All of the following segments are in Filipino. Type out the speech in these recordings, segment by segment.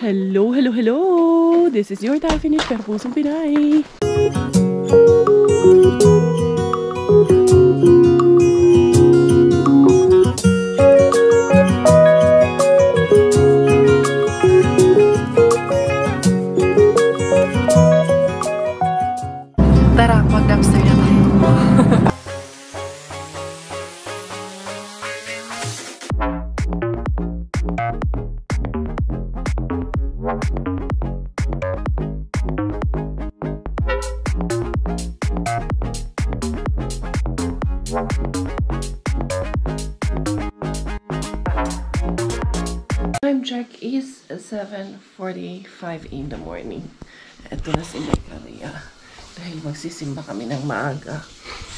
Hello, hello, hello! This is your Thai Finish pero pusong Pinay. Tara, mag-dumpster na tayo. Time check is 7:45 in the morning. Ito na si Maria. Dahil magsisimba kami ng maaga.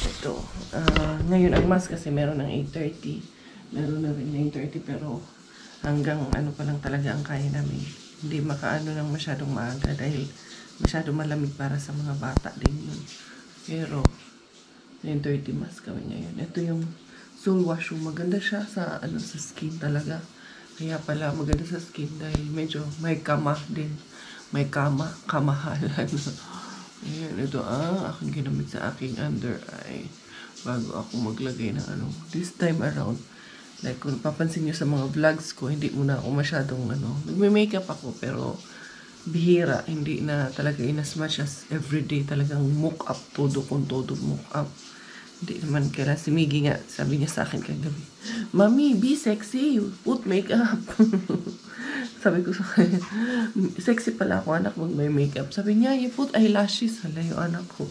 Ito. Ngayon ang mas kasi meron ng 8:30. Meron na rin 9:30 pero hanggang ano pa lang talaga ang kaya namin. Hindi makaano ng masyadong maaga dahil masyadong malamig para sa mga bata din yun. Pero 9:30 mas kami ngayon. Ito yung soul wash. Maganda siya sa sa skin talaga. Kaya pala maganda sa skin dahil medyo may kama din. May kamahalan. Ayan, ito aking ginamit sa aking under eye bago ako maglagay ng this time around. Like kung papansin nyo sa mga vlogs ko, hindi muna ako masyadong nagme-makeup ako pero bihira, hindi na talaga in as much as everyday talagang mock up, todo kung todo mock up. Hindi naman kaya si Miggy nga, sabi niya sa akin kagabi, "Mami, be sexy, put makeup." Sabi ko sa kanya, sexy pala ako anak mag may makeup. Sabi niya, "You put eyelashes." Hala yung anak ko.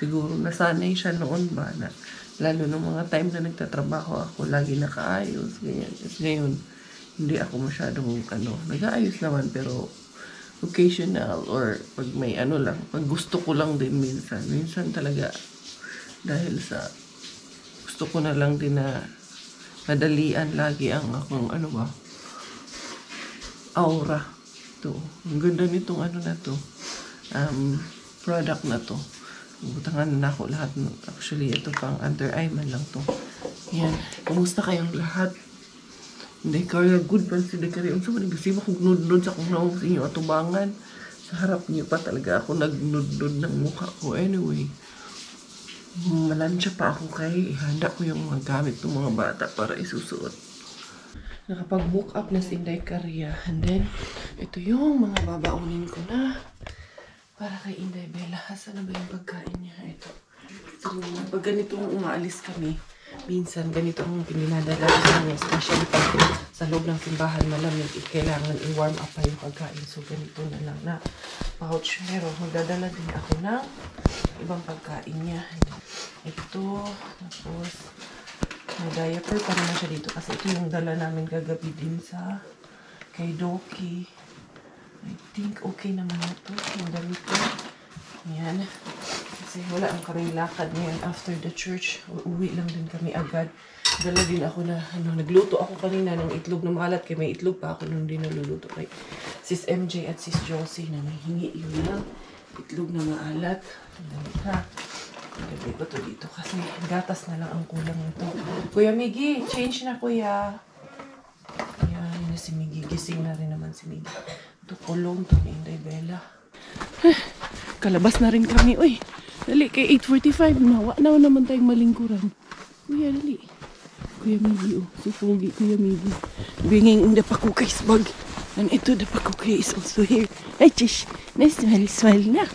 Siguro nasanay siya noon ba na, lalo ng mga time na nagtatrabaho ako, lagi nakaayos, ganyan. Kasi ngayon, hindi ako masyadong nag-aayos naman pero occasional or pag may lang, pag gusto ko lang din minsan. Minsan talaga dahil sa gusto ko na lang din na madalian lagi ang akong aura. Ito. Ang ganda nitong na to. Product na to. Butangan na ako lahat. Actually, ito pang under eye man lang to. Yan. Kumusta kayong lahat? Hindi kaya good pa si Dekari. Ang sabi, nagsiba kong nudnud sa kong naong sa inyo atubangan. Sa harap niyo pa talaga ako nagnudnud ng mukha ko. Anyway, malansya pa ako kay ihanda ko yung mga gamit ng mga bata para isusuot. Nakapag-book up na si Inday Caria. And then, ito yung mga babaunin ko na para kay Inday Bella. Saan na ba yung pagkain niya? Ito. So, pag ganitong umaalis kami, minsan ganito ang pininadala sa mga especially pag sa loob ng simbahan malamig, kailangan i-warm up pa yung pagkain. So, ganito na lang na pouch. Pero, magdadala din ako ng ibang pagkain niya. Ito, tapos, may diaper pa naman siya dito kasi ito yung dala namin kagabi din sa kay Doki. I think okay naman ito. Yung damit ko. Ayan. Kasi wala ang kaming lakad ngayon after the church. Uwi lang din kami agad. Dala din ako na, nagluto ako kanina ng itlog na maalat. Kaya may itlog pa ako nung din naluluto kay Sis MJ at Sis Josie na nahingi yun lang. Itlog na maalat. Ha? Ilagay ko to dito kasi gatas na lang ang kulang nito. Kuya Miggy, change na kuya. Ayan, yun na si Miggy. Gising na rin naman si Miggy. Ito kulong to ni Inday Bella. Kalabas na rin kami. Uy, dali kay 8:45. Nawa na naman tayong malingkuran. Kuya, dali. Kuya Miggy, susugi Kuya Miggy. Bringing the pakukay's bag. And ito, the pakukay is also here. Ay, chish. Nice smile na.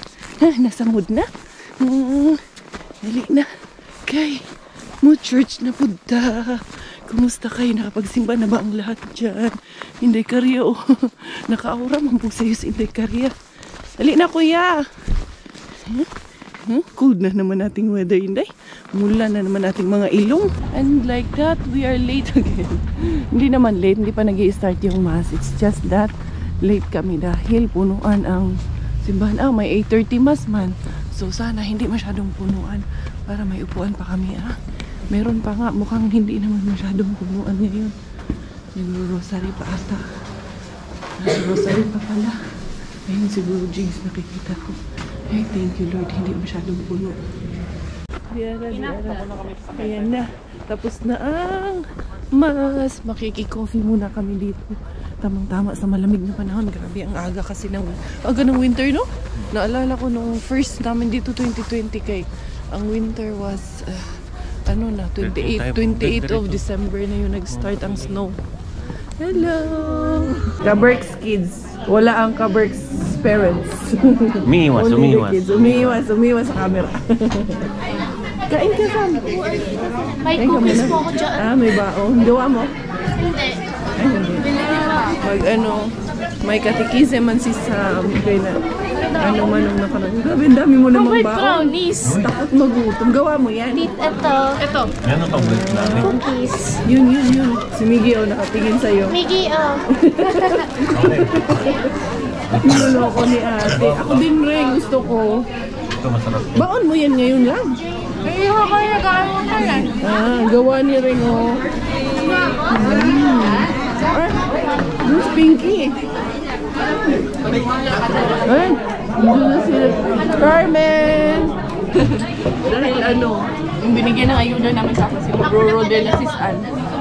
Nasa mood na. Dali na. Kay, mo church na punta. Kumusta kayo? Nakapagsimba na ba ang lahat dyan? Inday Caria, naka-aura man po sa'yo si Inday Caria. Dali na, kuya. Cold na naman nating weather, Inday. Mula na naman nating mga ilong. And like that, we are late again. Hindi naman late, hindi pa nag-i-start yung mass. It's just that, late kami dahil punuan ang simbahan. May 8:30 mass man. So sana hindi masyadong punuan para may upuan pa kami. Meron pa nga, mukhang hindi naman masyadong punuan ngayon. Nagro-rosary pa ata. Nagro-rosary pa pala. Ayun siguro Jigs nakikita ko. Ay, thank you Lord, hindi masyadong puno. Ayan na. Tapos na ang mas. Makiki-coffee muna kami dito. Tamang-tama sa malamig na panahon. Grabe, ang aga kasi ng winter, no? Naalala ko nung first namin dito 2020 kay ang winter was 28 of December na yung nag-start ang snow. Hello! Kaberks kids. Wala ang Kaberks parents. Umiiwas. Umiiwas sa camera. Kain ka, Sam. May cookies po ako dyan. May baon. Gawa mo? Hindi. May katikize man si Sam. Kaya na, manong nakarang. Grabe, ang dami mo namang baon. Brownies. Takot magutom. Gawa mo yan. Ito. Yan ang paborito namin. Cookies. Yun. Si Miggy, nakatingin sa'yo. Miggy, Niloloko ni ate. Ako din rin, gusto ko. Ito masarap. Baon mo yan ngayon lang. Hindi ko kaya gawin mo yan. Gawa ni Ring, oh. This Pinky. Doon na sila. Carmen! Dahil yung binigyan ng ayuda namin sa kasi Bro Rodel Assistant.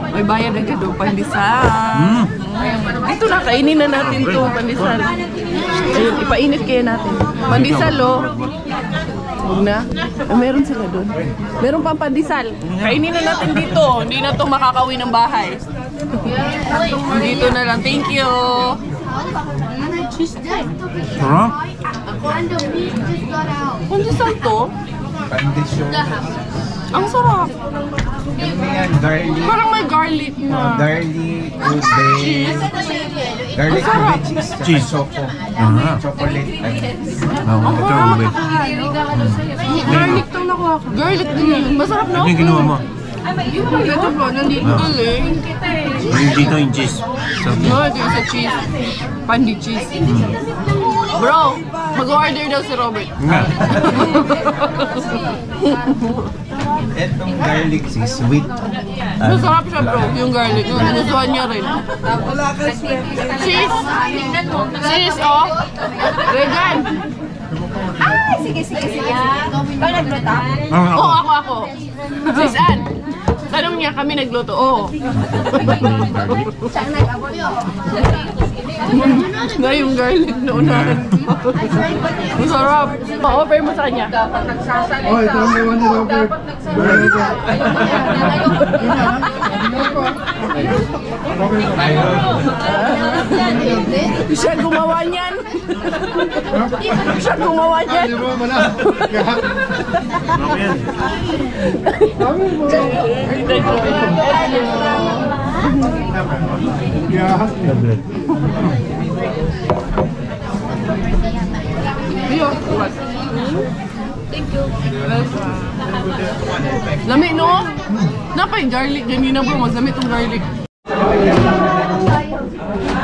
May bayad na gado, pandesal. Ito na, kainin na natin to pandesal. Ayun, ipainit kaya natin. Pandesal, oh. Huwag na. Meron sila doon. Meron pang pandesal. Kainin na natin dito. Hindi na to makakauwi ng bahay. Dito na lang. Thank you. Sarap? Pandesal to? Ang sarap. Garlic. Parang may garlic na. Garlic, ube, garlic, ube, cheese, choco. Chocolate. Ito ang ube. Garlic to nakuha ko. Garlic din yun. Masarap na. Ito yung ginawa mo. Ito po, nandito galing. Dito yung cheese. Ito yung sa cheese. Pandi cheese. Bro, mag-order daw si Robert. Nga. Etong garlic is sweet. Masarap siya bro, yung garlic. Nagustuhan niya rin. Cheese! Cheese, oh! Regan! Sige. Ikaw nagluto? Oo, ako. Sis Ann, tanong niya kami nagluto. Oo. Saan nag-abot? Na yung garlic na unahan. Masarap. Pa-offer mo sa kanya. Oh, ito ang may one na Robert. Siya gumawa niyan. Siya gumawa niyan. Thank you. Lami no? Napay garlic ganina bro, magdami tong garlic.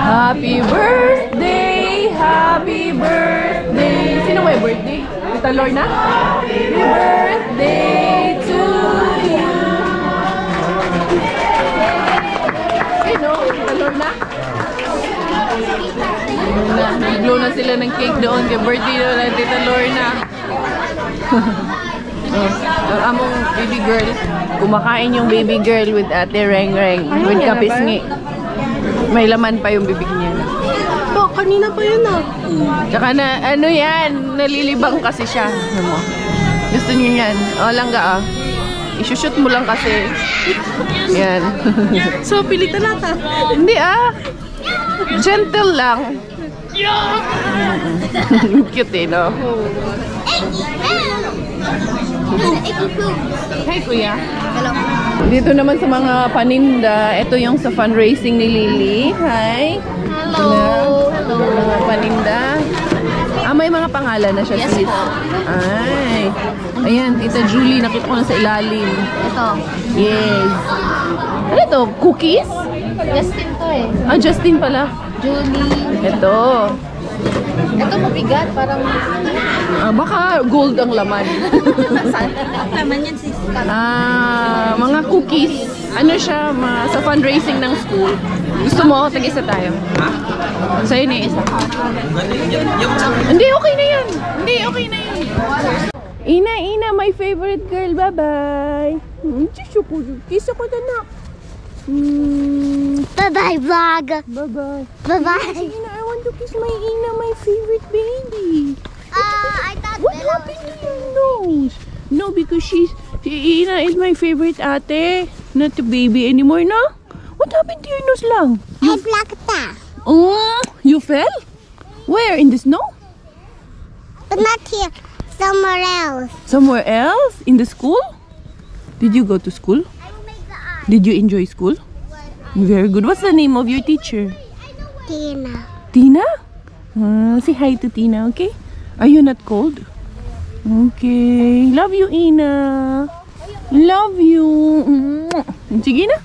Happy birthday! Happy birthday! Sino may birthday? Tita Lorna? Happy birthday to you! Sino? Tita Lorna? Nag-glow na sila ng cake doon kay birthday doon ng Tita Lorna. Ang among baby girl, kumakain yung baby girl with Ate Reng Reng with kapisngi. May laman pa yung bibig niya. Oh, kanina pa yun Tsaka na, yan, nalilibang kasi siya. Ano mo? Gusto niyo yan? O, langga isushoot mo lang kasi. Yan. So, pilitan natin. Hindi gentle lang. Cute no? Hey kuya. Hello. Dito naman sa mga paninda, ito yung sa fundraising ni Lily. Hi. Hello. Mga paninda. May mga pangalan na siya, sis. Ay. Ayan, Tita Julie, nakita ko na sa ilalim. Ito. Yes. Ano to? Cookies? Justin to Justin pala. Julie. Ito. Ito mabigat, parang... Baka gold ang laman. Laman yan, sis. Mga cookies. Ano siya, sa fundraising ng school. Gusto mo, tag-isa tayo. Sa'yo na isa. Hindi, okay na yan. Ina, my favorite girl. Bye-bye. Kiss ako na. Bye-bye, vlog. Bye-bye. Bye-bye. Ina, I want to kiss my Ina, my favorite baby. I thought What happened to your nose? No, because Ina is my favorite ate. Not the baby anymore, no? What happened to your nose lang? I blocked that. Oh, you fell? Where? In the snow? But not here. Somewhere else. Somewhere else? In the school? Did you go to school? I will make the eye. Did you enjoy school? Very good. What's the name of your teacher? Tina. Tina? Say hi to Tina, okay? Are you not cold? Okay. Love you, Ina. Love you. Sige na.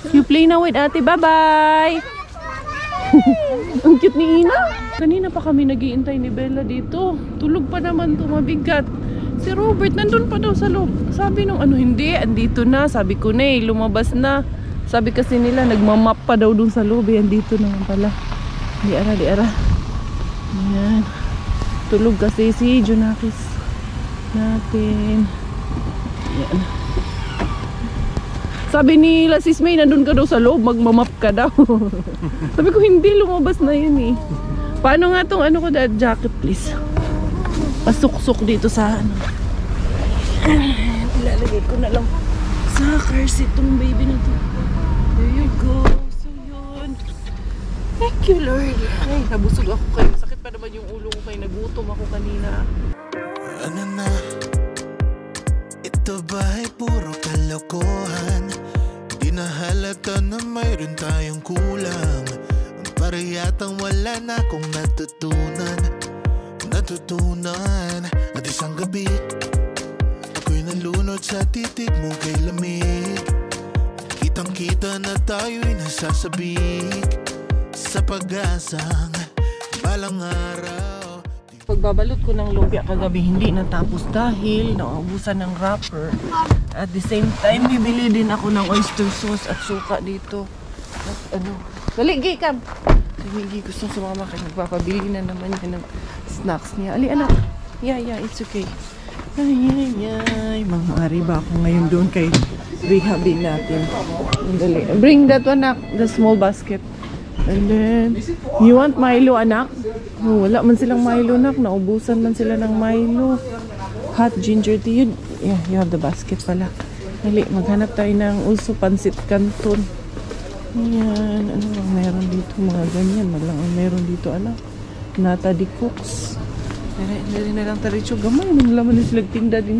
You play now with ate. Bye-bye. Ang cute ni Ina. Kanina pa kami nag-iintay ni Bella dito. Tulog pa naman to, mabigat. Si Robert nandun pa daw sa loob. Sabi nung hindi, andito na. Sabi ko na lumabas na. Sabi kasi nila nagmamap pa daw dun sa loob. Andito naman pala. Di ara. Ayan. Tulog kasi si Junakis natin. Ayan. Sabi nila, Sis May, nandun ka daw sa loob, magmamap ka daw. Sabi ko, hindi, lumabas na yun eh. Paano nga tong ko, that jacket, please? Pasuk-suk dito sa ilalagay ko na lang sa car seat tong baby na to. There you go. So yun. Thank you, Lord. Ay, nabusog ako kayo. Sakit pa naman yung ulo ko kayo. Nagutom ako kanina. Ano na? Ito ba'y puro kalokohan? Di na halata na mayroon tayong kulang. Para yatang wala na akong natutunan. At isang gabi ako'y nalunod sa titig mo kay lamig. Kitang-kita na tayo'y nasasabik sa pag-asang balang araw. Pagbabalot ko ng lumpia kagabi hindi natapos dahil naubusan ng wrapper. At the same time, bibili din ako ng oyster sauce at suka dito. At dali, Gay, come! Hindi gusto sumama kayo. Magpapabili na naman yan ng snacks niya. Ali, anak. Yeah, it's okay. Ay. Manghari ba ako ngayon doon kay rehabin natin. Dali. Bring that one, anak. The small basket. And then, you want Milo, anak? Oh, wala man silang Milo, anak. Naubusan man sila ng Milo. Hot ginger tea. Yeah, you have the basket pala. Dali, maghanap tayo ng also pancit canton. Ayan, ano bang meron dito? Mga ganyan, malang ang meron dito, anak. Nata di cooks. Hindi na lang taritso. Gamay, nung laman na silang tinda din.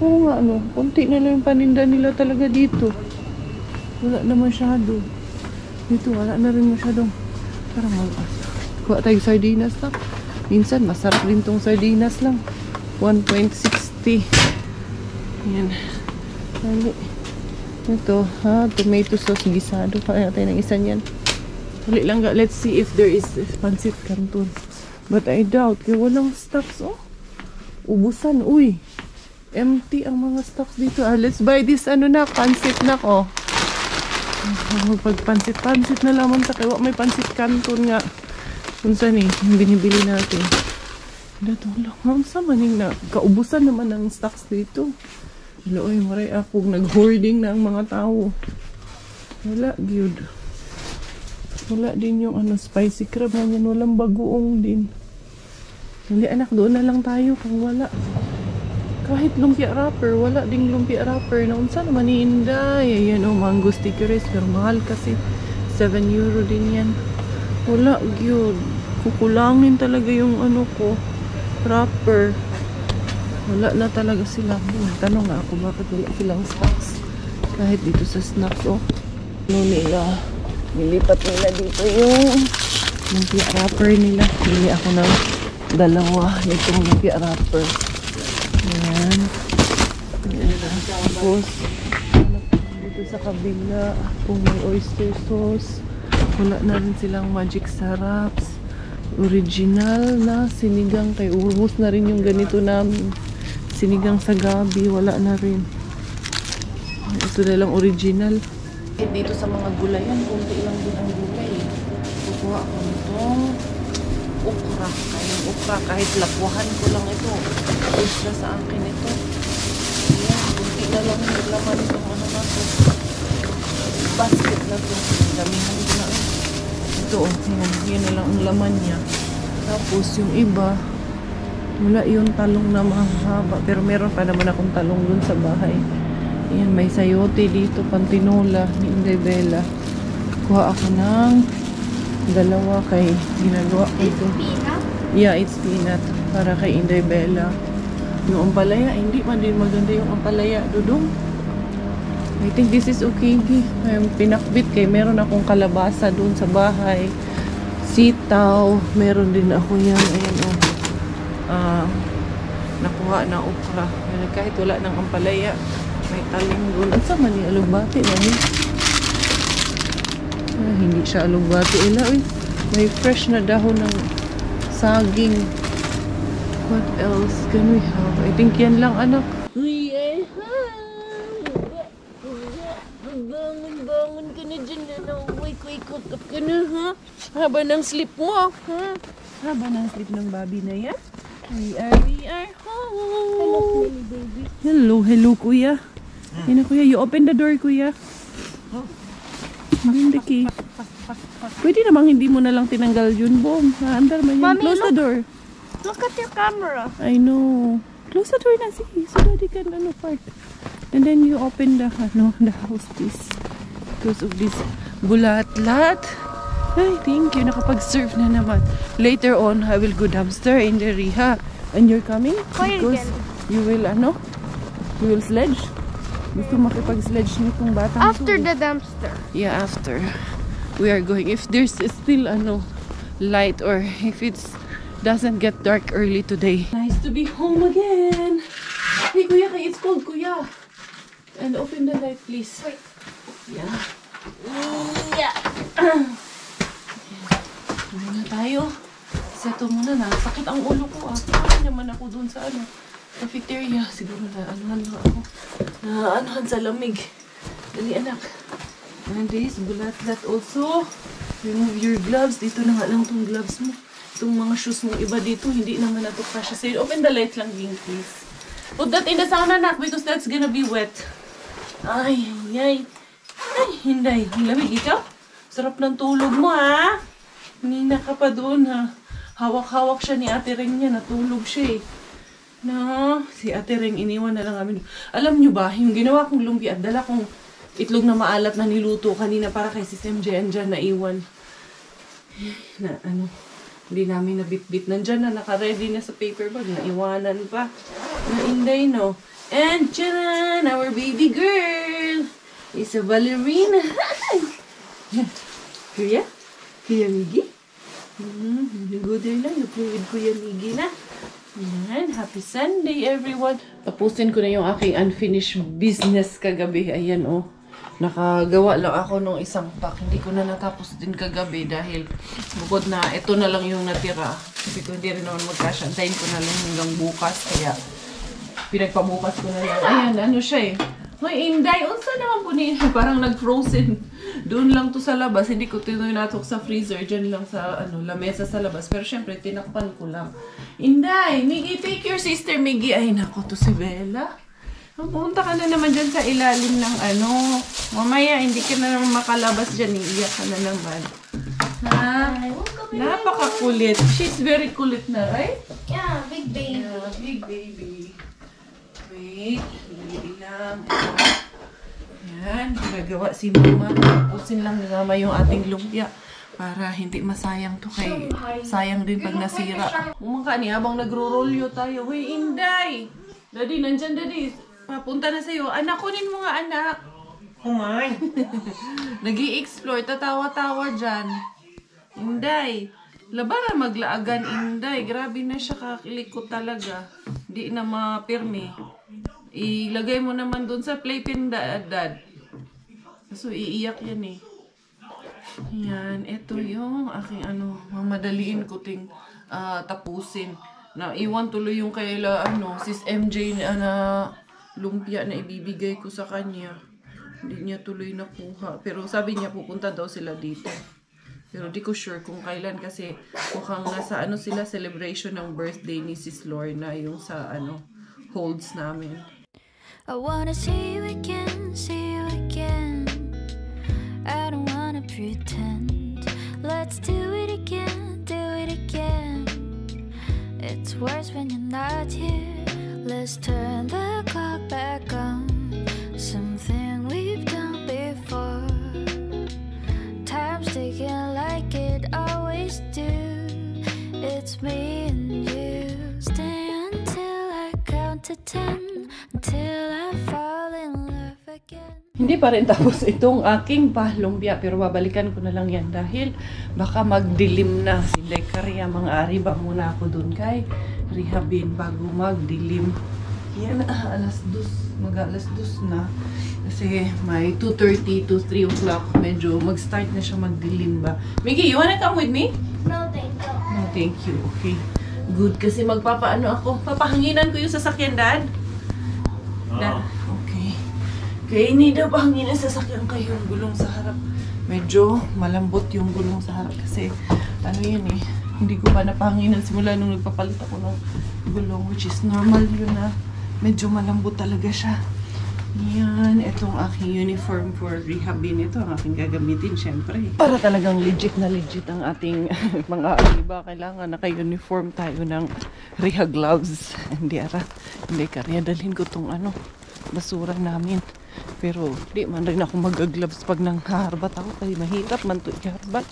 Oo nga, konti na lang yung paninda nila talaga dito. Wala na masyado. Dito, wala na rin masyadong. Parang kuha tayo sardinas lang. Minsan, masarap din tong sardinas lang. 1.60. Ayan. Dali. Ito, tomato sauce gisado. Kaya tayo ng isa niyan. Dali lang, let's see if there is pancit canton. But I doubt, kaya walang stocks, ubusan, uy. Empty ang mga stocks dito. Let's buy this, pancit na ko. Magpag-pancit na lamang sa kaya may pancit canton nga. Kung saan yung binibili natin. Dato lang, sa maning na, kaubusan naman ng stocks dito. Oy, maray akong nag-hoarding na ang mga tao. Wala, good. Wala din yung spicy crab na yan. Walang bagoong din. Hindi, anak, doon na lang tayo kung wala. Kahit lumpia wrapper, wala ding lumpia wrapper. Naun saan naman iinday. Ayan, mango stickers. Pero mahal kasi. 7 euro din yan. Wala, good. Kukulangin talaga yung wrapper. Wala na talaga sila. Tanong nga ako bakit wala silang stocks. Kahit dito sa snacks, nila. Nilipat nila dito yung lumpia wrapper nila. Bili ako ng dalawa nitong lumpia wrapper. Ayan. Tapos, dito sa kabila, kung may oyster sauce, wala na rin silang magic syrups. Original na sinigang. Kay ubos na rin yung ganito namin. Sinigang sa gabi, wala na rin. Ito na lang original. Dito sa mga gulayan, kunti lang din ang gulay. Kukuha ako nitong okra. Kaya okra, kahit lakwahan ko lang ito. Extra sa akin ito. Ayan, kunti na lang yung laman itong na ito. basket na to. Damihan ko na. Ito, yan na lang ang laman niya. Tapos yung iba, wala yung talong na mahaba. Pero meron pa naman akong talong dun sa bahay. Ayan, may sayote dito, pantinola, ni Inday Bella. Kuha ako ng dalawa kay ginagawa ko ito. Yeah, it's peanut. Para kay Inday Bella. Yung ampalaya, hindi man din maganda yung ampalaya, Dudong. I think this is okay. May pinakbit kay meron akong kalabasa doon sa bahay. Sitaw. Meron din ako yan. Ayan o. Nakuha na okra. Kahit wala ng ampalaya. May taling doon. At sa mani alugbati na hindi siya alugbati. May fresh na dahon ng saging. What else can we have? I think yan lang, anak. Bangon ka na dyan na. Wake up ka na, ha? Haba ng sleep mo, ha? Haba ng sleep ng baby na yan. We are home. Hello, kuya. Yan na, kuya. You open the door, kuya. Hindi key. Pwede namang hindi mo na lang tinanggal yun, Bom. Andar man yan. Close the door. Look at your camera. I know. Close the door na, sige. So daddy can park. And then you open the house, please. Because of this bulatlat. Ay, thank you. Nakapag-serve na naman. Later on, I will go dumpster in the Riha. And you're coming? Because you will, you will sledge? Gusto makipag-sledge nitong batang After the dumpster. Yeah, after. We are going. If there's still, light or if it's doesn't get dark early today. Nice to be home again. Hey, kuya, it's cold, kuya. And open the light, please. Wait. Yeah. Yeah. Muna tayo. Seto muna na. Sakit ang ulo ko. Kaya naman ako dun sa cafeteria. Siguro na anuhan sa lamig. Dali, anak. And this, bulat-lat also. Remove your gloves. Dito na nga lang itong gloves mo. Itong mga shoes mo iba dito. Hindi naman na ito kasya sa'yo. Open the light lang, Ging, please. Put that in the sauna, anak, because that's gonna be wet. Ay, hindi. Lamig ikaw? Sarap ng tulog mo, ha? Nina ka pa doon, ha? Hawak-hawak siya ni Ate Reng niya. Natulog siya, eh. No, si Ate Reng, iniwan na lang kami. Alam nyo ba, yung ginawa kong lumpia at dala kong itlog na maalat na niluto kanina para kay Sis MJ, andyan na iwan. Hindi namin nabitbit. Nandyan na, naka-ready na sa paper bag. Naiwanan pa. Nainday, no? And, tcharan! Our baby girl is a ballerina. Kuya? Kuya Miggy? You go there lang. You play with Kuya Miggy na. Ayan. Happy Sunday, everyone. Tapusin ko na yung aking unfinished business kagabi. Ayan, oh. Nakagawa lang ako nung isang pack. Hindi ko na natapos din kagabi dahil bukod na ito na lang yung natira. Kasi ko hindi rin naman magkasya. Antayin ko na lang hanggang bukas. Kaya pinagpabukas ko na lang. Ayan, siya eh. Hoy, Inday, unsa naman po ni parang nag-frozen. Doon lang to sa labas. Hindi ko tinatok sa freezer. Diyan lang sa lamesa sa labas. Pero syempre, tinakpan ko lang. Inday, Miggy, take your sister Miggy. Ay, nako to si Bella. Pumunta ka na naman dyan sa ilalim ng Mamaya, hindi ka na naman makalabas dyan. Iiyak ka na naman. Ha? Napakakulit. She's very kulit na, right? Yeah, big baby. Yeah, big baby. Wait, hindi lang. Yan, nagawa si Mama. Tapusin lang ni Mama yung ating lumpia. Para hindi masayang to kay sayang din pag nasira. Umangka ni habang nagro-rolyo tayo. Hoy, Inday! Daddy, nandyan, Daddy. Papunta na sa'yo. Anak, kunin mo nga, anak. Kumain. Nag-i-explore. Tatawa-tawa dyan. Inday. Laban na maglaagan, Inday. Grabe na siya kakilikot talaga. Hindi na mapirmi. Ilagay mo naman dun sa playpen, Dad. So, iiyak yan eh. Yan. Ito yung aking mamadaliin ko ting tapusin. Na iwan tuloy yung kaila Sis MJ na lumpia na ibibigay ko sa kanya. Hindi niya tuloy nakuha. Pero sabi niya pupunta daw sila dito. Pero di ko sure kung kailan kasi mukhang nasa sila celebration ng birthday ni Sis Lorna yung sa holds namin. I wanna see you again, see you again. I don't wanna pretend. Let's do it again, do it again. It's worse when you're not here. Let's turn the clock back on. Something we've done before. Time's ticking like it always do. It's me and you. Stay until I count to 10. Until I fall in love again. Hindi pa rin tapos itong aking palumpia, pero babalikan ko na lang yan dahil baka magdilim na. Sila karya mga ari ba muna ako dun kay rehabin bago magdilim. Yan, alas 2, mag-alas 2 na. Kasi may 2:30 to 3 o'clock, medyo mag-start na siya magdilim ba. Miggy, you wanna come with me? No, thank you. No, thank you. Okay. Good, kasi magpapaano ako. Papahanginan ko yung sasakyan, Dad. Dad, okay. Kaya hindi daw pahanginan sa sasakyan kayo yung gulong sa harap. Medyo malambot yung gulong sa harap kasi ano yun eh. Hindi ko pa napahanginan simula nung nagpapalit ako ng gulong, which is normal yun na medyo malambot talaga siya. Yan, itong aking uniform for rehabin. Ito ang aking gagamitin, syempre. Para talagang legit na legit ang ating mga iba. Kailangan naka-uniform tayo ng rehab gloves. Hindi hindi kaya dalhin ko tong basura namin. Pero di man rin ako mag-gloves pag nangharbat ako. Kaya mahirap man ito iharbat.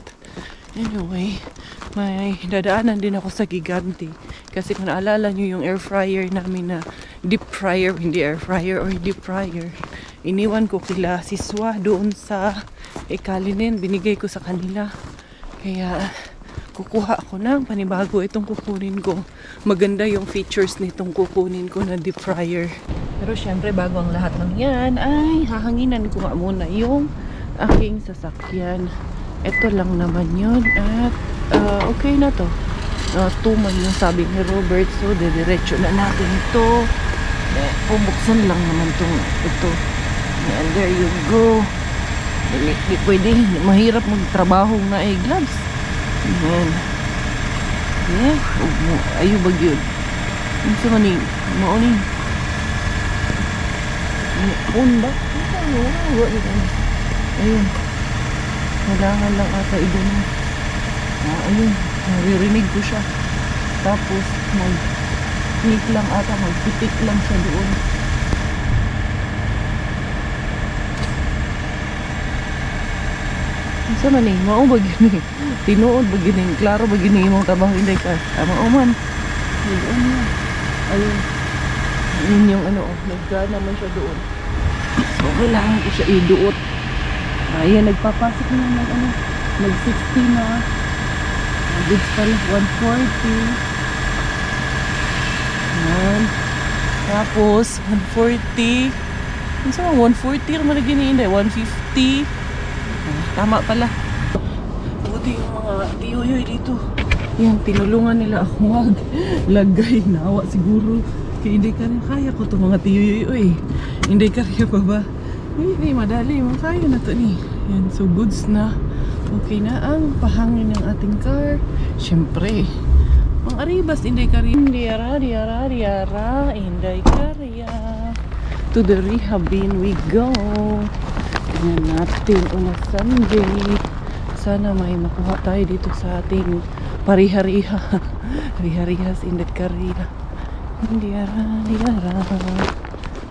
Anyway, may dadaanan din ako sa Giganti. Kasi kung naalala nyo yung air fryer namin na deep fryer, hindi air fryer or deep fryer. Iniwan ko kila Siswa doon sa Ikalinin. Binigay ko sa kanila. Kaya kukuha ako ng panibago itong kukunin ko. Maganda yung features nitong kukunin ko na deep fryer. Pero syempre bago ang lahat ng yan ay hahanginan ko nga muna yung aking sasakyan. Ito lang naman yun at okay na to. 2 man yung sabi ni Robert, so diretso na natin ito. Pumuksan lang naman ito. And there you go. Di pwede, mahirap magtrabaho na gloves. Ayan. Yeah. Ayaw ba yun? Ano sa maning? Mauning. Maun ba? Ayun. Kailangan lang ata idun. Ayun. Naririnig ko siya. Tapos mag-click lang ata. Mag-pitik lang siya doon. Sa maning, mao ba gini? Tinuod ba gini? Klaro ba gini imong trabaho inday ka? Tama man. Doon na. Ayun. Yun yung naggana man siya doon. So, kailangan ko siya iduot. Ayan, nagpapasok na nag-60 na. Goods pa rin, 140. Ayan. Tapos, 140. Ano sa 140 naman na gini inday? 150. Tama pala. Buti yung mga tiyuyoy dito. Yan, tinulungan nila ako maglagay. Nawa siguro. Kaya hindi ka rin kaya ko itong mga tiyuyoy. Hindi ka rin pa ba? Hindi, madali. Makaya na ito ni. Yan, so goods na. Okay na ang pahangin ng ating car. Siyempre, ang aribas, hindi ka rin. Diara. Hindi ka rin. To the rehabin we go. Tingnan natin una Sunday. Sana may makuha tayo dito sa ating parihariha. Parihariha in the karira. Diara.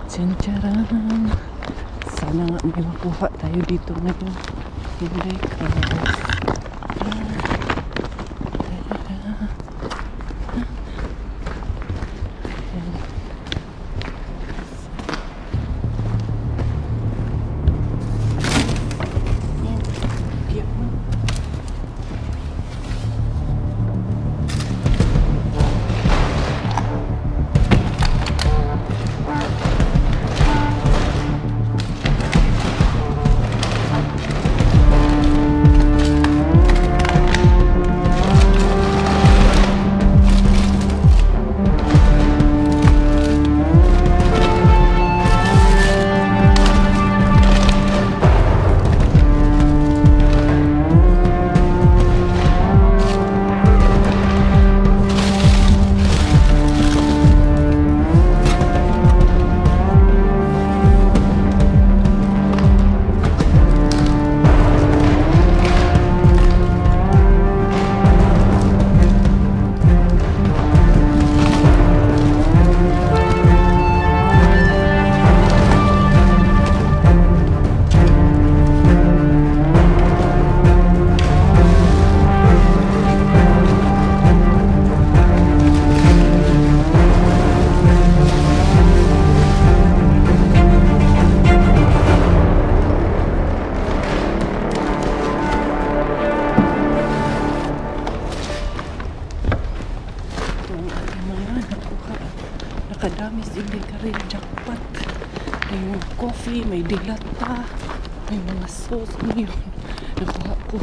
Tsancharan. Sana nga may makuha tayo dito ngayon. Hindi cross. ang ating mga nakuha. Nakadami sila ka rin jackpot. May mga coffee, may dilata, may mga sauce. Ano yun? Nakuha ko.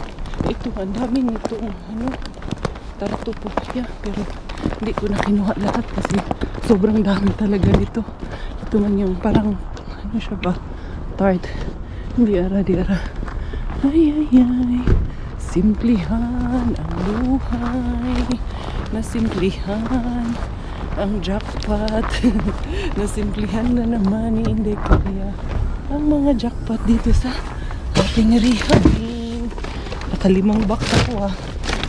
Ito, ang dami nitong tarto po. Yeah, pero hindi ko na kinuha lahat kasi sobrang dami talaga nito. Ito man yung parang, ano siya ba? Tart. Di ara. Ay. Simplihan ang buhay. Nasimplihan ang jackpot. Nasimplihan na naman ni Inday Korea ang mga jackpot dito sa ating rehabing. Nakalimang box ako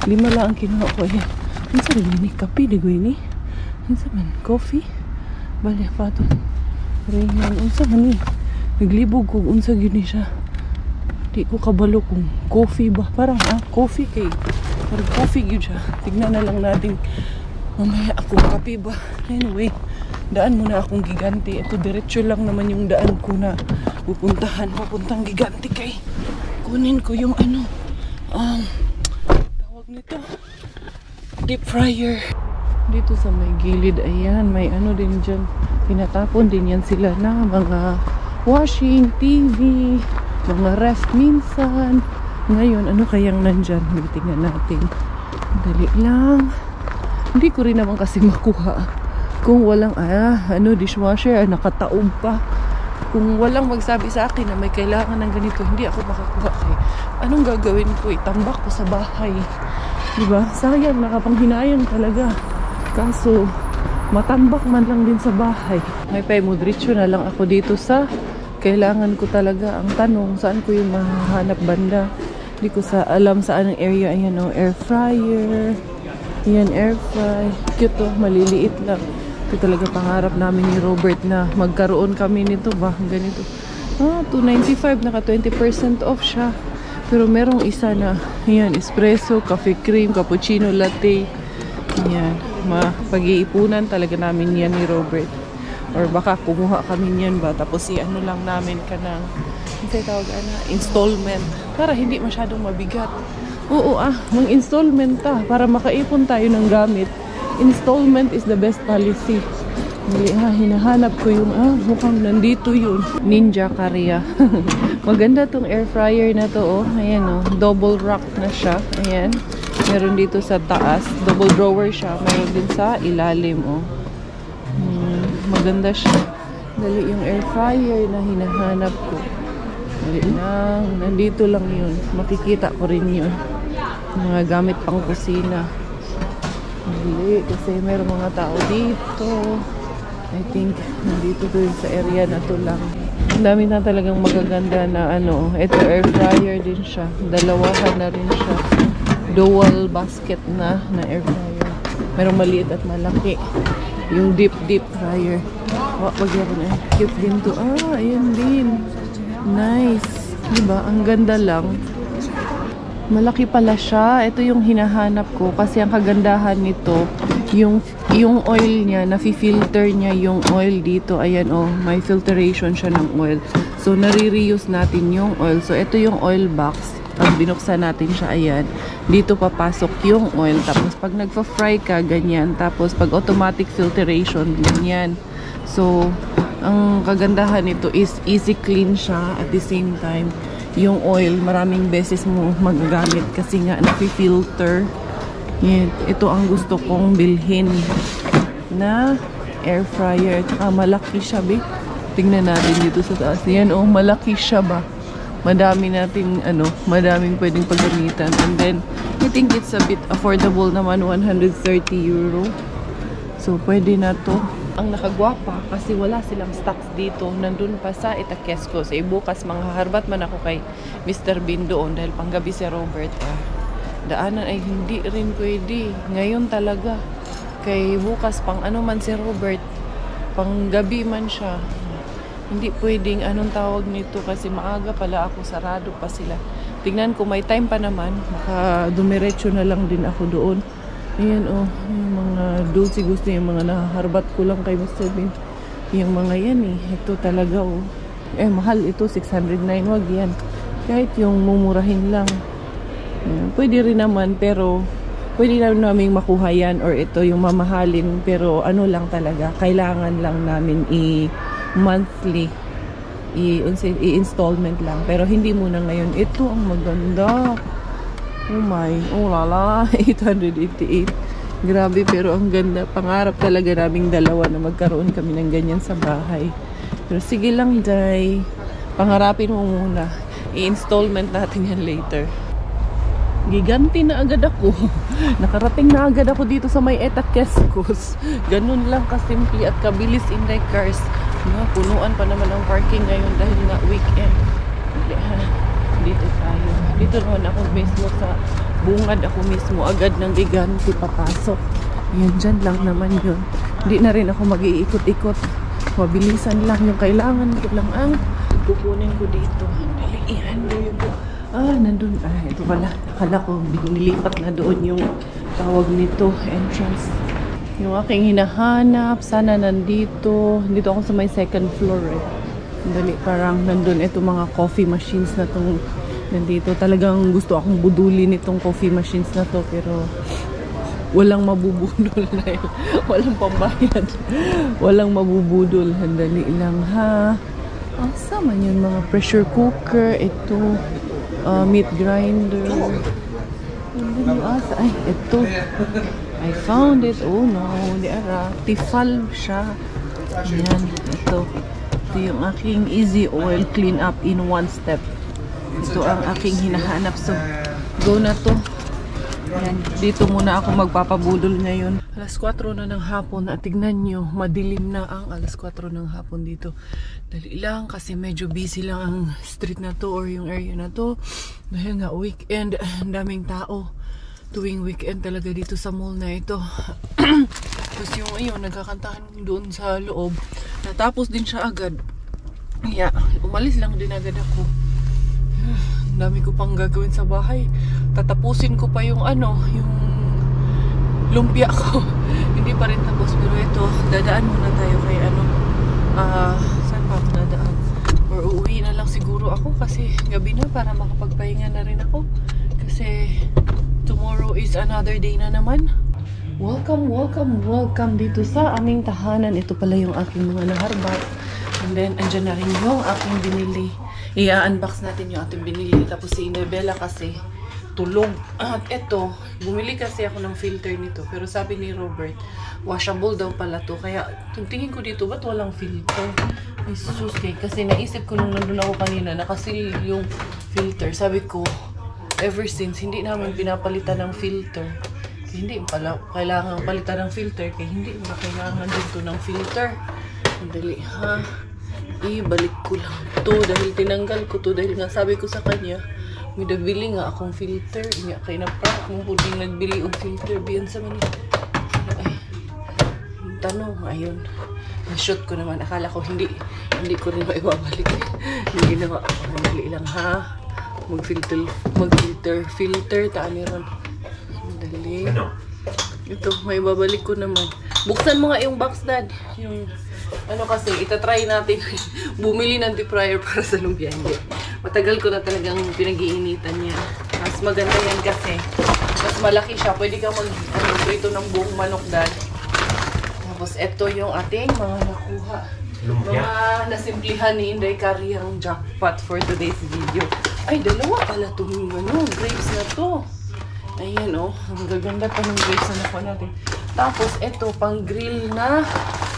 5 lang ang kinuha ko. Ayan. Ano sa rin ni? Kape, di ko ini? Ano sa man? Coffee? Bali, pato. Ringan. Unsa man ni? Naglibog ko. Unsa gini siya. Di ko kabalo kung coffee ba. Parang coffee kay. Parang coffee yun siya. Tignan na lang natin. Mamaya akong kape ba. Anyway, daan muna akong Gigante. Ito diretso lang naman yung daan ko na pupuntahan. Papuntang Gigante kay. Kunin ko yung tawag nito. Deep fryer. Dito sa may gilid, ayan, may din dyan. Pinatapon din yan sila na mga washing, TV, mga ref minsan. Ngayon, ano kayang nandyan? Tingnan natin. Dali lang. Hindi ko rin naman kasi makuha. Kung walang, dishwasher, nakataob pa. Kung walang magsabi sa akin na may kailangan ng ganito, hindi ako makakuha. Anong gagawin ko? Itambak ko sa bahay. Diba? Sayang, nakapanghinayang talaga. Kaso, matambak man lang din sa bahay. May paimudritso na lang ako dito sa kailangan ko talaga. Ang tanong, saan ko yung mahanap banda? Hindi ko alam saan ang area. Ayan air fryer. Ayan, air fry. Cute maliliit lang. Ito talaga pangarap namin ni Robert na magkaroon kami nito ba? Ganito. $2.95, naka 20% off siya. Pero merong isa na, ayan, espresso, coffee cream, cappuccino, latte. Ayan, pag-iipunan talaga namin yan ni Robert. Or baka kumuha kami yan ba, tapos lang namin ka ng, installment. Para hindi masyadong mabigat. Oo mga installment para makaipon tayo ng gamit. Installment is the best policy. Hinahanap ko yung, mukhang nandito yun. Ninja Korea. Maganda tong air fryer na to, Ayan, double rack na siya. Ayan. Meron dito sa taas. Double drawer siya. Meron din sa ilalim, Maganda siya. Dali yung air fryer na hinahanap ko. Dali lang. Nandito lang yun. Makikita ko rin yun. Mga gamit pang kusina. Dali. Kasi meron mga tao dito. I think, nandito doon sa area na to lang. Ang dami na talagang magaganda na ito air fryer din siya. Dalawahan na rin siya. Dual basket na air fryer. Merong maliit at malaki. Yung deep fryer. Cute din to. Ayan din. Nice. Diba? Ang ganda lang. Malaki pala siya. Ito yung hinahanap ko. Kasi ang kagandahan nito, yung oil niya, nafi-filter niya yung oil dito. Ayan may filtration siya ng oil. So, nare-reuse natin yung oil. So, ito yung oil box. Pag binuksan natin siya, ayan. Dito papasok yung oil. Tapos, pag nagpa-fry ka, ganyan. Tapos, pag automatic filtration, ganyan. So, ang kagandahan nito is easy clean siya. At the same time, yung oil, maraming beses mo magagamit kasi nga nafi-filter. Yan, ito ang gusto kong bilhin na air fryer. Malaki siya, Tingnan natin dito sa taas. Yan, malaki siya ba? Madaming pwedeng paggamitan. And then, I think it's a bit affordable naman, 130 euro. So, pwede na to. Ang nakagwapa, kasi wala silang stocks dito. Nandun pa sa Itakesco. So, bukas, manghaharbat man ako kay Mr. Bean doon dahil panggabi si Robert. Daanan ay hindi rin pwede. Ngayon talaga. Kay bukas pang man si Robert. Pang gabi man siya. Hindi pwedeng anong tawag nito kasi maaga pala ako. Sarado pa sila. Tignan ko may time pa naman. Dumiretso na lang din ako doon. Ayan yung mga dulce gusto yung mga naharbat ko lang kay Mr. Bean. Yung mga yan Ito talaga mahal ito. 609. Wag yan. Kahit yung mumurahin lang. Pwede rin naman pero pwede namin makuha yan or ito yung mamahalin. Pero ano lang talaga, kailangan lang namin monthly i-installment lang. Pero hindi muna ngayon. Ito ang maganda. Oh my, oh lala, 888. Grabe, pero ang ganda. Pangarap talaga naming dalawa na magkaroon kami ng ganyan sa bahay. Pero sige lang, Day. Pangarapin mo muna. I-installment natin yan later. Giganti na agad ako. Nakarating na agad ako dito sa may Eta Quezcos. Ganun lang kasimple at kabilis in the cars. Punuan pa naman ang parking ngayon dahil nga weekend. Dito tayo. Dito naman ako mismo sa bungad ako mismo. Agad ng giganti papasok. Yan, dyan lang naman yun. Hindi na rin ako mag-iikot-ikot. Mabilisan lang yung kailangan ko lang ang kukunin ko dito. Dalihan mo yun. Nandun. Ito pala. Akala ko nilipat na doon yung tawag nito. Entrance. Yung aking hinahanap. Sana nandito. Dito ako sa may second floor eh. Dali, parang nandun ito mga coffee machines na itong nandito. Talagang gusto akong budulin itong coffee machines na to pero walang mabubudol na yun. Walang pambayad. Walang mabubudol. Handali lang ha. Sama yun mga pressure cooker. Ito meat grinder. Ay, ito. I found it. Oh no. Tifal siya. Ayan. Ito yung aking easy oil clean up in one step. Ito ang aking hinahanap. So, go na to. Ayan. Dito muna ako magpapabudol ngayon. Alas 4 na ng hapon. At tignan nyo, madilim na ang alas 4 ng hapon dito. Dali lang kasi medyo busy lang ang street na to or yung area na to. Dahil nga weekend, ang daming tao. Tuwing weekend talaga dito sa mall na ito. Tapos yung ayun, nagkakantahan doon sa loob. Natapos din siya agad. Kaya, umalis lang din agad ako. Ang dami ko pang gagawin sa bahay. Tatapusin ko pa yung yung lumpia ko. Hindi pa rin tapos. Pero ito, dadaan muna tayo kay saan pa ako dadaan? Or uuwi na lang siguro ako kasi gabi na para makapagpahinga na rin ako. Kasi tomorrow is another day na naman. Welcome, welcome, welcome dito sa aming tahanan. Ito pala yung aking mga naharbat. And then, andyan na rin yung aking binili. I-unbox natin yung ating binili. Tapos si Inabella kasi tulog. At eto, bumili kasi ako ng filter nito. Pero sabi ni Robert, washable daw pala to. Kaya, tingin ko dito, ba't walang filter? Ay, sus, kasi naisip ko nung nandun ako kanina, nakasil yung filter. Sabi ko, ever since, hindi naman pinapalitan ng filter. Kaya hindi pala kailangan palitan ng filter. Kaya hindi na kailangan dito ng filter. Madali ha. Ibalik ko lang to dahil tinanggal ko to. Dahil nga sabi ko sa kanya, may nabili nga akong filter. Kaya na-prank mo huling nagbili ng filter. Biyan sa mani. Ay, yung tanong, ayun. Na-shoot ko naman. Akala ko hindi ko rin maibabalik. Hindi naman. Madali lang ha. Filter, taani ron. Dali. Ito, may babalik ko naman. Buksan mo nga yung box, Dad. Yung, kasi, itatry natin. Bumili ng deep fryer para sa lumpia. Hindi. Matagal ko na talagang pinag-iinitan niya. Mas maganda yan kasi. Mas malaki siya. Pwede kang prito ng buong manok, Dad. Tapos, ito yung ating mga nakuha. Lumpia. Mga nasimplihan ni Inday Curry ang jackpot for today's video. Ay, dalawa pala itong grapes na to. Ayan ang gaganda pa ng grapes na nakuha natin. Tapos, ito, pang grill na.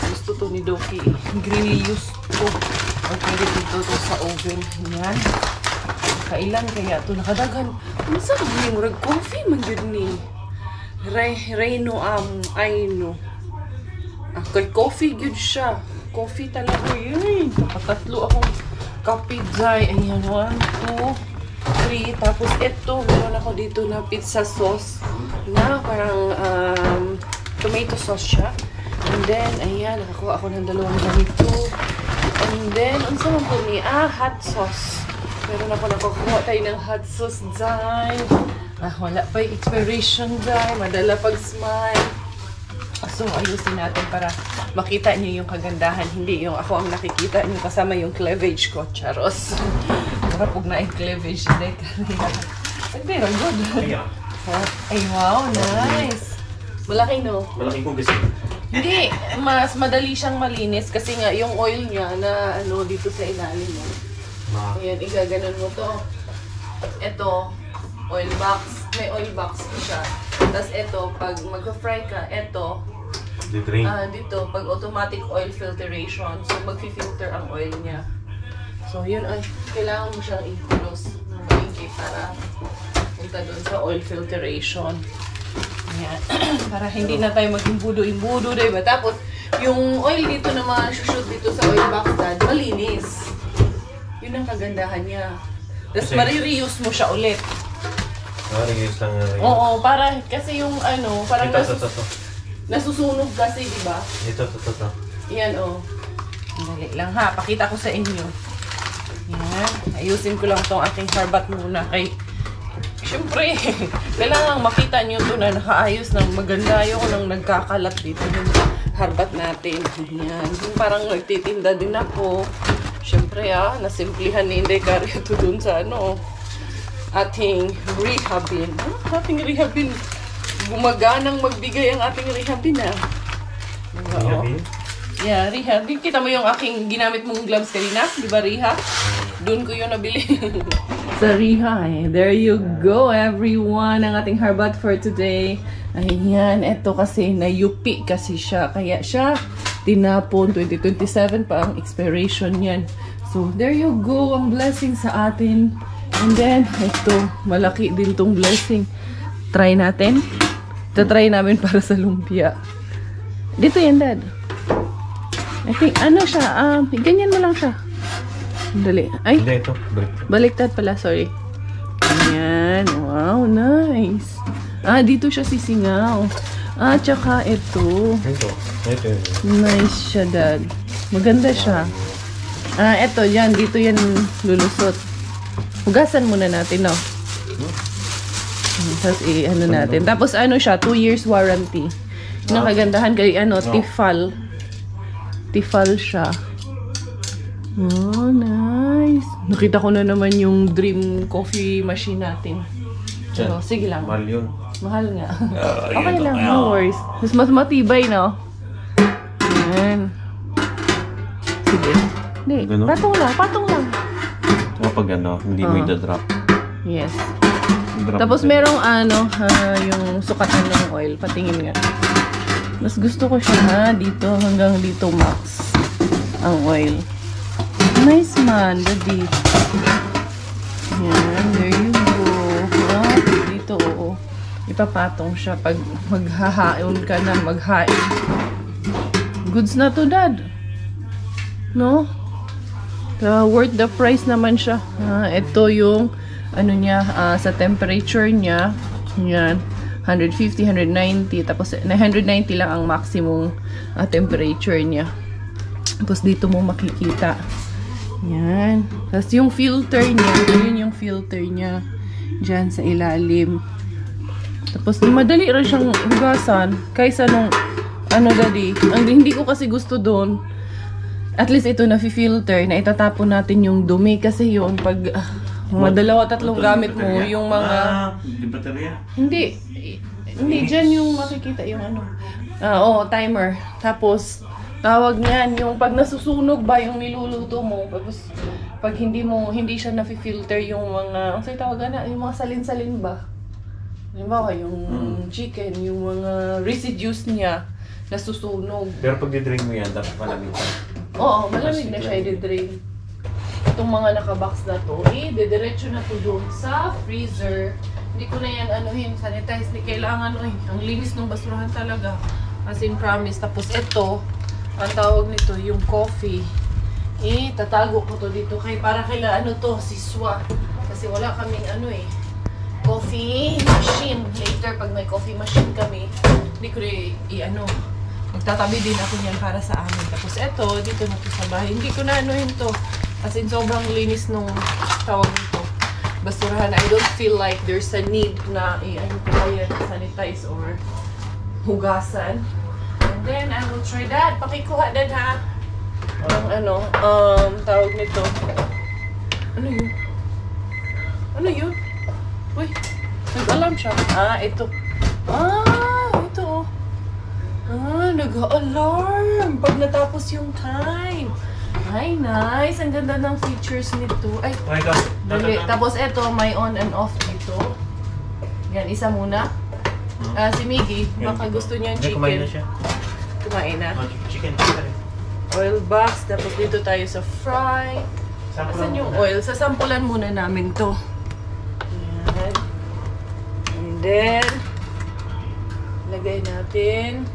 Gusto to ni Doki. Grill use to. O, pwede dito to sa oven. Ayan. Kailan kaya ito nakadagan. Ano sa yung coffee man yun ni? Reno, ayno. Kay coffee yun siya. Coffee talaga yun. Kapatatlo akong kape dry. Ayan, 1, 2, 3. Tapos ito, meron ako dito na pizza sauce na parang tomato sauce siya. And then, ayan, nakakuha ako ng 2 ganito. And then, unsa man po ni? Hot sauce. Meron ako nakukuha tayo ng hot sauce dry. Wala pa yung expiration dry. Madala pag smile. So, ayusin natin para makita niyo yung kagandahan. Hindi yung ako ang nakikita niyo kasama yung cleavage ko. Charos. Para pag na yung cleavage. Pero good. Ay, wow, nice. Malaki, no? Malaki kong kasi. Hindi, mas madali siyang malinis kasi nga yung oil niya na ano dito sa ilalim mo. Ayan, igaganon mo to. Ito, oil box. May oil box siya. Tapos ito, pag mag-fry ka, ito, dito, pag automatic oil filtration. So, mag-filter ang oil niya. So, yun ay, kailangan mo siyang i-close ng maigi para punta dun sa oil filtration. Ayan. Para hindi na tayo mag-imbudo-imbudo, diba? Tapos, yung oil dito na ma-shoot dito sa oil box dad, malinis. Yun ang kagandahan niya. Tapos, marireuse mo siya ulit. Reuse lang na rin. Oo, para, kasi yung ano, parang Ito. nasusunog kasi, diba? Ito. Yan, oh. Dali lang ha, pakita ko sa inyo. Yan, ayusin ko lang tong aking harbat muna kay... Siyempre, kailangan makita nyo to na nakaayos ng maganda yung nang nagkakalat dito yung harbat natin. Yan, yung parang nagtitinda din ako. Siyempre nasimplihan ni Inday Carriedo to dun sa ano, ating rehabin. Ating rehabin. Gumaganang magbigay ang ating rehabin Rehabin? Yeah, rehab. Kita mo yung aking ginamit mong gloves kanina? Di ba, Riha? Doon ko yung nabili. Sa Riha eh. There you go, everyone. Ang ating harbat for today. Ayan, eto kasi nayupi kasi siya. Kaya siya tinapon. 2027 pa ang expiration yan. So, there you go. Ang blessing sa atin. And then, ito. Malaki din tong blessing. Try natin. Try namin para sa lumpia. Dito yan, Dad. I think, ano siya, ganyan mo lang siya. Dali. Ay, Hindi, ito. baliktad pala, sorry. Ayan, wow, nice. Dito siya sisingaw. Tsaka ito. Ito. Nice siya, Dad. Maganda siya. Ito, yan, dito yan lulusot. Hugasan muna natin, no? Tapos, ano natin. Tapos, ano siya, 2 years warranty. Yung kagandahan kay, Tefal. Tefal siya. Oh, nice. Nakita ko na naman yung dream coffee machine natin. So, sige lang. Mahal yun. Mahal nga. Okay lang, no worries. Mas matibay, no? Ayan. Sige. Hindi, Ganun? patong lang. Kapag hindi mo i-drop. Yes. Tapos merong yung sukatan ng oil. Patingin nga. Mas gusto ko siya dito hanggang dito max ang oil. Nice man, daddy. Yan, there you go. Dito, oo. Ipapatong siya pag maghahaon ka na, maghain. Goods na to, Dad. No? Worth the price naman siya. Ito yung niya, sa temperature niya. Yan. 150, 190. Tapos, 190 lang ang maximum temperature niya. Tapos, dito mo makikita. Yan. Tapos, yung filter niya. Yun yung filter niya. Diyan sa ilalim. Tapos, madali rin siyang hugasan. Kaysa nung, daddy. Ang hindi ko kasi gusto doon. At least ito na-filter na itatapon natin yung dumi. Kasi yun, pag mga 2-3 gamit mo, yung mga... Di baterya? Hindi, dyan yung makikita yung timer. Tapos, tawag niyan, yung pag nasusunog ba yung niluluto mo, tapos pag hindi siya na-filter yung mga, ang sa'yo tawagan na, yung mga salin-salin ba? Halimbawa, yung chicken, yung mga residues niya, nasusunog. Pero pag di-drain mo yan, dapat malamig ka. Oo, malamig na siya i-drain. Itong mga nakabox na to, didiretso na to doon sa freezer. Hindi ko na yan sanitize. Hindi kailangan, ang linis ng basurahan talaga. As in promise. Tapos ito, ang tawag nito, yung coffee. Tatago ko to dito. Para kaila siswa. Kasi wala kaming coffee machine. Later, pag may coffee machine kami, hindi ko magtatabi din ako niyan para sa amin. Tapos ito, dito na to sa bahay. Hindi ko na to. As in, sobrang linis nung tawag nito. Basurahan. I don't feel like there's a need na sanitize or hugasan. And then, I will try that. Pakikuha din, ha? Tawag nito. Ano yun? Uy! Nag-alarm siya. Ito. Ito. Nag-alarm pag natapos yung time. Ay, nice. Ang ganda ng features nito. Ay, dali. Tapos ito, may on and off dito. Yan, isa muna. Si Miggy, baka gusto niya chicken. Kumain na siya. Kumain na. Chicken. Oil box. Tapos dito tayo sa fry. Asan yung oil? Sasampulan muna namin to. Yan. And then, lagay natin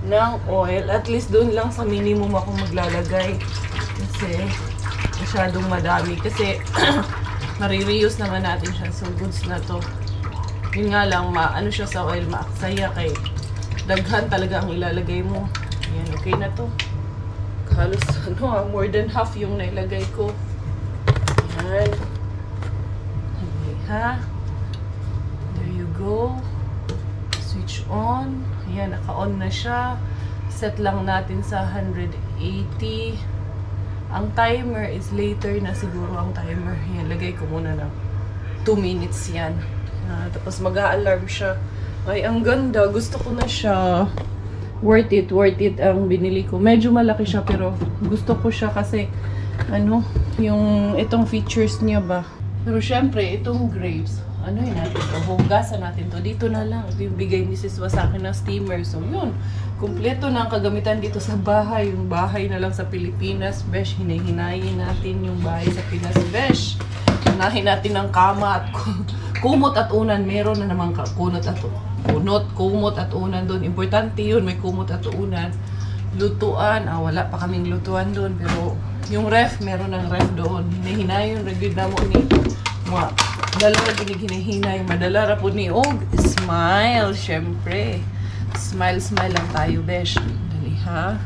ng oil. At least doon lang sa minimum ako maglalagay. Kasi, masyadong madami. Kasi, marireuse naman natin siya. So, goods na to. Yun nga lang, ano siya sa oil, maaksaya kay daghan talaga ang ilalagay mo. Ayan, okay na to. Halos, more than half yung nailagay ko. Ayan. Okay, ha? There you go. Switch on. Ayan, naka-on na siya. Set lang natin sa 180. Ang timer is later na siguro ang timer. Ayan, lagay ko muna ng 2 minutes yan. Tapos mag-a-alarm siya. Ay, ang ganda. Gusto ko na siya. Worth it ang binili ko. Medyo malaki siya pero gusto ko siya kasi yung itong features niya ba. Pero syempre, itong grapes, yun natin ito. Hugasan natin to. Dito na lang. Ito yung bigay ni Sis sa akin ng steamer. So, yun. Kumpleto na ang kagamitan dito sa bahay. Yung bahay na lang sa Pilipinas. Besh, hinahinayin natin yung bahay sa Pinas. Besh, hinahin natin ng kama at kumot at unan. Meron na naman kumot at unan doon. Importante yun, may kumot at unan. Lutuan, wala pa kaming lutuan doon. Pero yung ref, meron ng ref doon. Hinahinayon, ragid na mo ni dalawa ginihinay. Madala ra po ni Og. Smile, syempre. Smile lang tayo, besh. Dali, ha?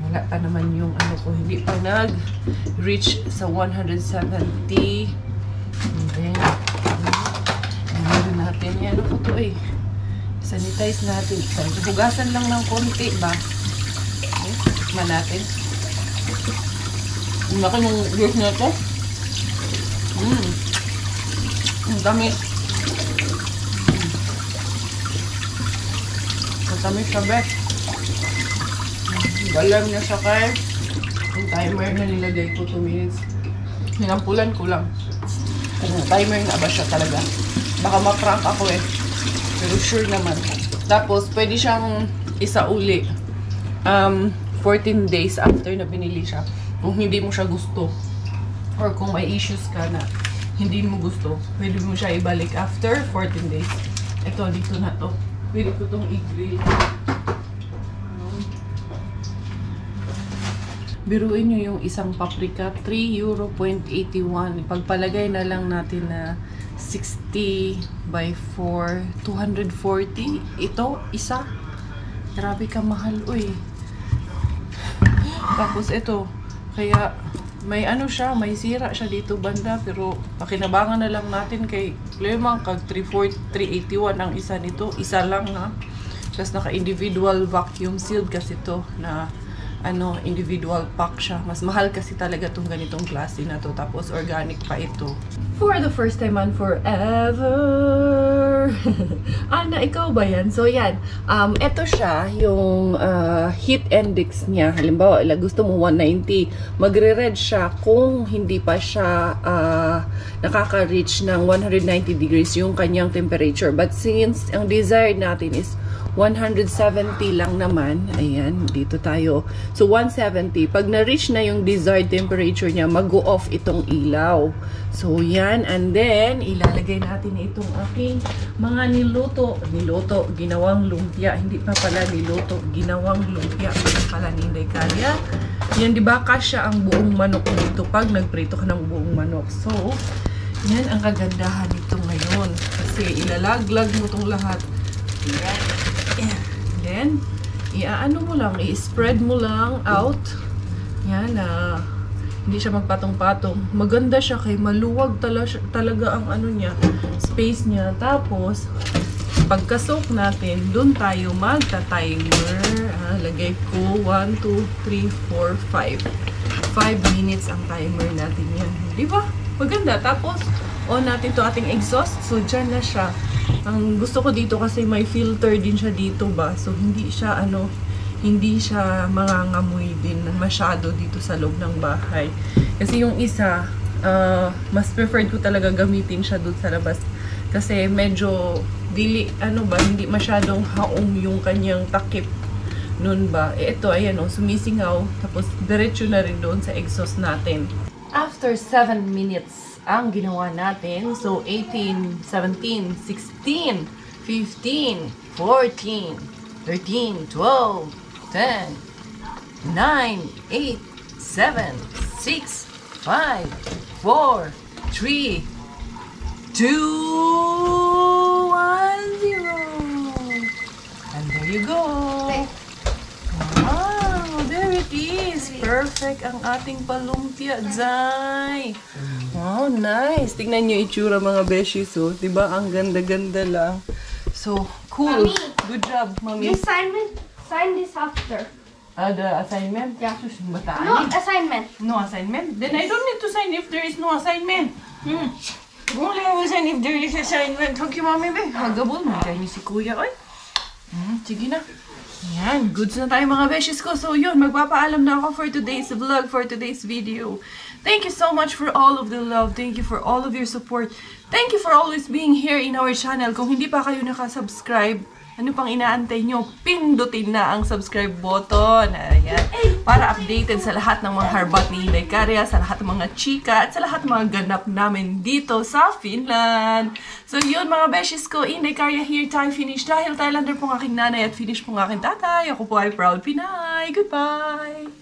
Wala pa naman yung ko. Hindi pa nag-reach sa 170. And then, natin. Yan, ano po ito eh. Sanitize natin. Hugasan lang ng konti ba? Okay, tikman natin. Ang laki ng juice na ito. Ang dami. Matamis siya, best. Alam niya siya kay yung timer na nilagay ko 2 minutes. Hinampulan ko lang. Timer na ba siya talaga? Baka ma-prank ako eh. Pero sure naman. Tapos, pwede siyang isauli 14 days after na binili siya. Kung hindi mo siya gusto. Or kung may issues ka na hindi mo gusto, pwede mo siya ibalik after 14 days. Ito, dito na to. Pwede ko itong i-grill. Biruin nyo yung isang paprika, €3.81. Pagpalagay na lang natin na 60 by 4, 240. Ito, isa. Grabe ka mahal, uy. Tapos ito, kaya may siya, may sira siya dito banda, pero pakinabangan na lang natin kay lemang kag 381 ang isa nito. Isa lang ha. Just naka-individual vacuum sealed kasi to na individual pack siya. Mas mahal kasi talaga tong ganitong klase na to. Tapos organic pa ito. For the first time and forever. Ana, ikaw ba yan? So yan, ito siya, yung heat index niya. Halimbawa, gusto mo 190. Magre-red siya kung hindi pa siya nakaka-reach ng 190 degrees yung kanyang temperature. But since ang desired natin is 170 lang naman. Ayan, dito tayo. So, 170. Pag na-reach na yung desired temperature niya, mag-go off itong ilaw. So, yan. And then, ilalagay natin itong aking mga niluto. Ginawang lumpia. Hindi pa pala niluto. Ginawang lumpia. Pala ni Inday Kalya. Yan, di ba? Kasya ang buong manok dito pag nagprito ka ng buong manok. So, yan ang kagandahan nito ngayon. Kasi ilalaglag mo itong lahat. Yan. Then, iaano mo lang, i-spread mo lang out. Yan na, hindi siya magpatong-patong. Maganda siya kay maluwag talaga ang niya, space niya. Tapos, pagka-soak natin, dun tayo magta-timer. Lagay ko 1, 2, 3, 4, 5. 5 minutes ang timer natin yan. Di ba? maganda. Tapos, on natin to ating exhaust. So, dyan na siya. Ang gusto ko dito kasi may filter din siya dito ba. So, hindi siya, hindi siya mangangamoy din masyado dito sa loob ng bahay. Kasi yung isa, mas preferred ko talaga gamitin siya doon sa labas. Kasi medyo, hindi masyadong haong yung kanyang takip nun ba. Ito, ayan sumisingaw. Tapos, diretso na rin doon sa exhaust natin. After 7 minutes ang ginawa natin. So, 18, 17, 16, 15, 14, 13, 12, 10, 9, 8, 7, 6, 5, 4, 3, 2, 1, 0. And there you go. Wow, there it is. Perfect ang ating palumpia, Zay. Wow, nice. Tingnan nyo itsura mga beshies, oh. Diba? Ang ganda-ganda lang. So, cool. Mommy. Good job, Mommy. The assignment. Sign this after. The assignment? Yeah. Sus, bataan No eh. assignment. No assignment? Then I don't need to sign if there is no assignment. Only I will sign if there is assignment. Okay, Mommy, be. Hagabol mo. Kaya niyo si Kuya, oy. Sige na. Yan, goods na tayo mga beshes ko. So yun, magpapaalam na ako for today's vlog, for today's video. Thank you so much for all of the love. Thank you for all of your support. Thank you for always being here in our channel. Kung hindi pa kayo nakasubscribe, ano pang inaantay nyo? Pindutin na ang subscribe button. Ayan. Para updated sa lahat ng mga harbat ni Inday Karya, sa lahat ng mga chika, at sa lahat ng mga ganap namin dito sa Finland. So yun mga beshes ko, Inday Karya here tayo finish. Dahil Thailander pong aking nanay at finish pong aking tatay. Ako po ay proud Pinay. Goodbye!